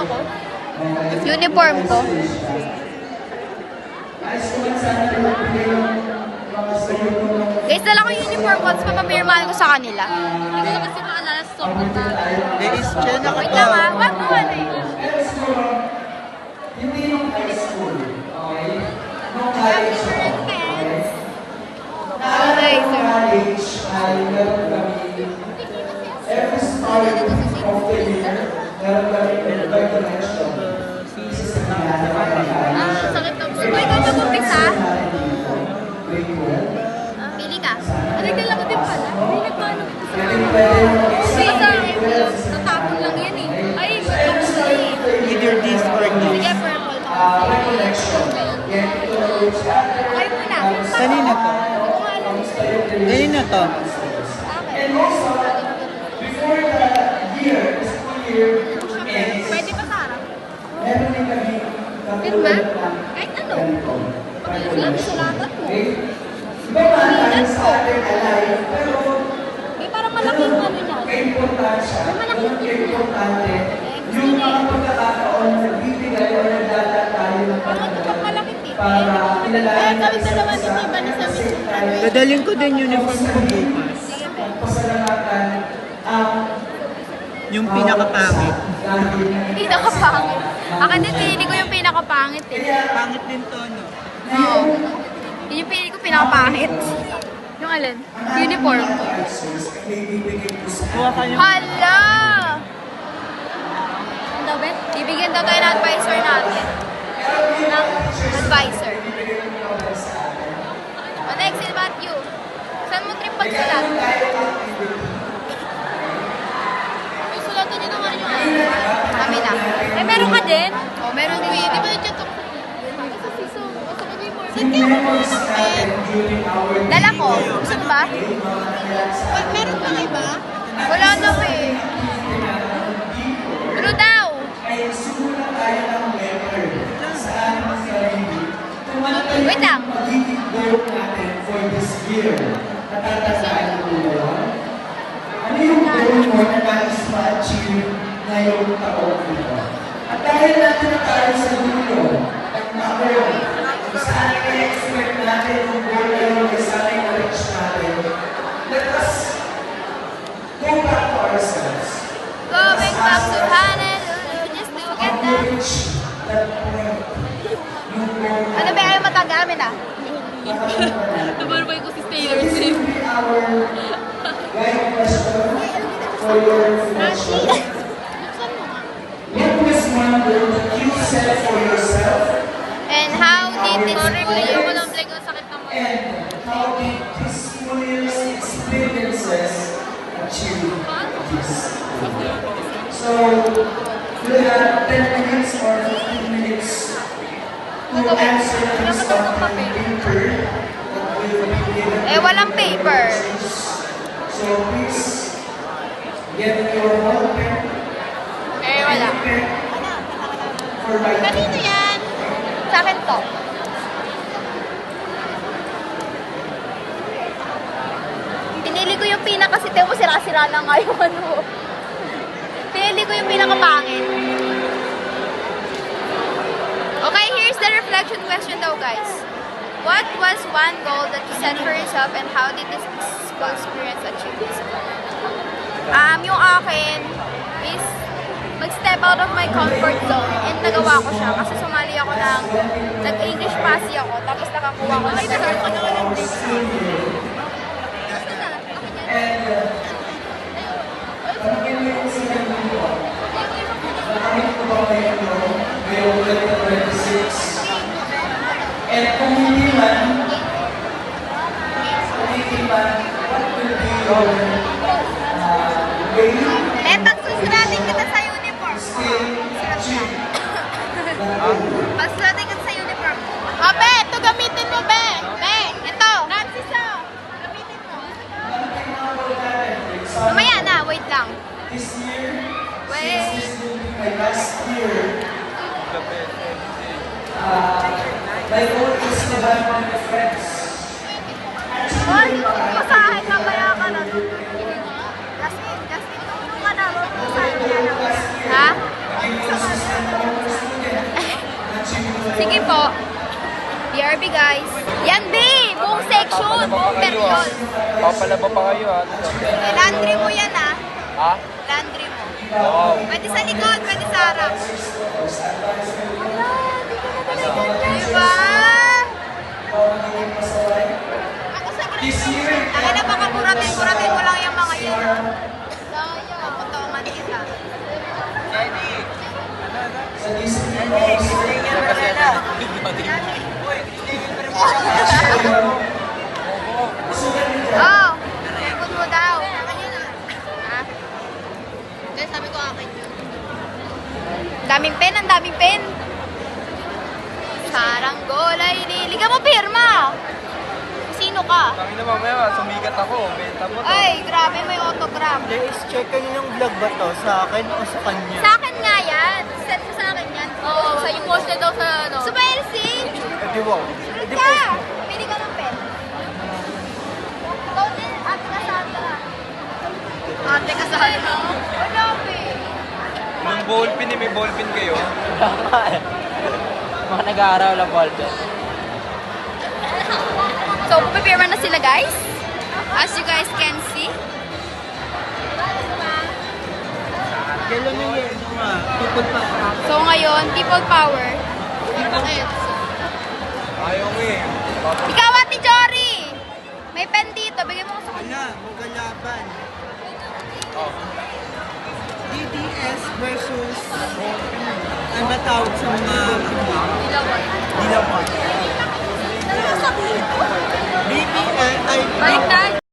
ako? Uniform ko. Guys, dala ko yung uniform ko, tapos papapirmahan ko sa kanila. Hindi ko kasi maalala sa sobrang dami. Guys, dyan na Wait lang ha, wag mo ano eh. Hindi yung high school, okay? Nung college ako, okay? Okay, sir. College ay meron kami, every start of the year, meron kami recollection. Pieces na Ah, sakit ng So, ikaw mag-umpisa? grade 12. Pili ka. Nagdala ko din pala. Hindi nagpaano ko sa Pili natapon lang yan eh. Ay, natapon lang eh. either this or this. Sige, purple. Recollection. Yan, ito na yung Okay muna. Kanina to? Kanina to? And also, before the year, the school year ends, Pwede pa sa harap. meron din kami Pirma? katulad ng Kahit ano. ganito. Lang, sulatan mo. Okay? Iba man tayo sa ating alive, pero Eh, parang malaking ano niya. importansya, importante, yung mga pagkakataon na nagbibigay o nagdala tayo ng pangalan Malaki tip. para kilalanin Kami dalawa ni Tiba ni sa Dadalhin ko din uniform ko bukas. pasalamatan ang Yung pinakapangit. dahil Pinakapangit. Akin din, pinili ko yung pinakapangit eh. Pangit din to, no? Oo. Yun yung pinili ko pinakapangit. Yung alin? Uniform. Kuha ka yung... Hala! Ang dawit. Bibigyan daw tayo ng advisor natin. Ng advisor. O next, what about you? Saan mo trip pagsulat? Yung sulatan niyo naman yung ano. Kami na. Eh, meron ka din? O, meron din Di siya. ba yung chat ako? Sa siso. O sa kanya yung Saan kaya mo muna ng pen? Dala ko. Gusto mo ba? Meron ka iba? Wala na eh. Ano daw? Wait lang. magiging goal natin for this year. Natatandaan mo yun? Ano yung goal mo na nais ma-achieve ngayong taon ito? At dahil natin na tayo sa dulo, at taon, kung saan i-expect natin yung goal na yun, kung saan i-reach natin, let us go back to ourselves. Going back to Honolulu just to get How that. to reach that point. Yung goal Ano ba ayaw matagamin ah? Nabalbay ko si Taylor This Swift. will be our guide question for your reflection. Buksan mo nga. What was one goal that you set for yourself, And how did this Ayaw ko ng leg. Ang sakit ng mga. and how did this New Year's experiences achieve this goal? So, you have 10 minutes or 15 minutes to answer this on paper that will be given. Eh, walang paper. So please get your notepad Eh, wala. and pen for writing. Kanino yan? Sa akin to. Pinili ko yung pinakasite mo, sira-sira na nga yung ano. Pinili ko yung pinakapangit. Okay, here's the reflection question though, guys. What was one goal that you set for yourself and how did this goal experience achieve this goal? Yung akin is mag-step out of my comfort zone and nagawa ko siya kasi sumali ako ng nag-English passy ako tapos nakakuha ko ng Nag-start ka naman ng break. Pagiging mo yung sinabi mo, nakamit ko ba kayo ngayong 2026? And kung hindi man, what will be your way Eh, pag-susuratin kita sa uniform. still achieve Pag-susuratin kita sa uniform. Ah, Be! Ito gamitin mo, Be! Be, ito. Nancy, so! Gamitin mo. Mamaya na, wait lang. this year? Wait. This will be my last year. My goal is to have my friends. Hoy, masahe ka, kaya ka na. Justin, tulong ka na. Masahe ka na. Ha? Maging consistent po. BRB guys. Yan B! Buong section, buong period. Papalaba pa kayo ha. Eh, laundry mo yan ah. Ha? Laundry mo. Wow. Pwede sa likod, pwede sa harap. Diba? This year, Ay na baka buratin mo lang yung mga yun ah. Papunta ko Manila. sa Disney Balls, Oh, ikot mo daw. Ha? Kaya sabi ko akin yun. Daming pen, ang daming pen. Saranggolay, liga mo pirma. Sino ka? Kami na mamaya, sumikat ako. Benta mo to. Ay, grabe, may autograph. Guys, check yung vlog ba to? Sa akin o sa kanya? Sa akin nga yan. Send mo sa akin yan. Oo, sa yung post na daw sa ano. Sa Elsie. Di ba? Sulit ka. Pili ka ng pen. Ikaw din, ate Cassandra. Ate Cassandra? Wala, pe. Nung ballpen may ballpen kayo. Mga nag-aaral na ballpen. So, prepare na sila guys. As you guys can see. Kailan yung yun nga? Tupod pa. So, ngayon, people power. Bakit? Ayaw mo eh. Ikaw, Ate Jory! May pen dito. Bigyan mo ko sa Wala, magalaban. Oh. DDS versus ano ba tawag sa mga Dilawan. dilawan? BPN ay Balik na.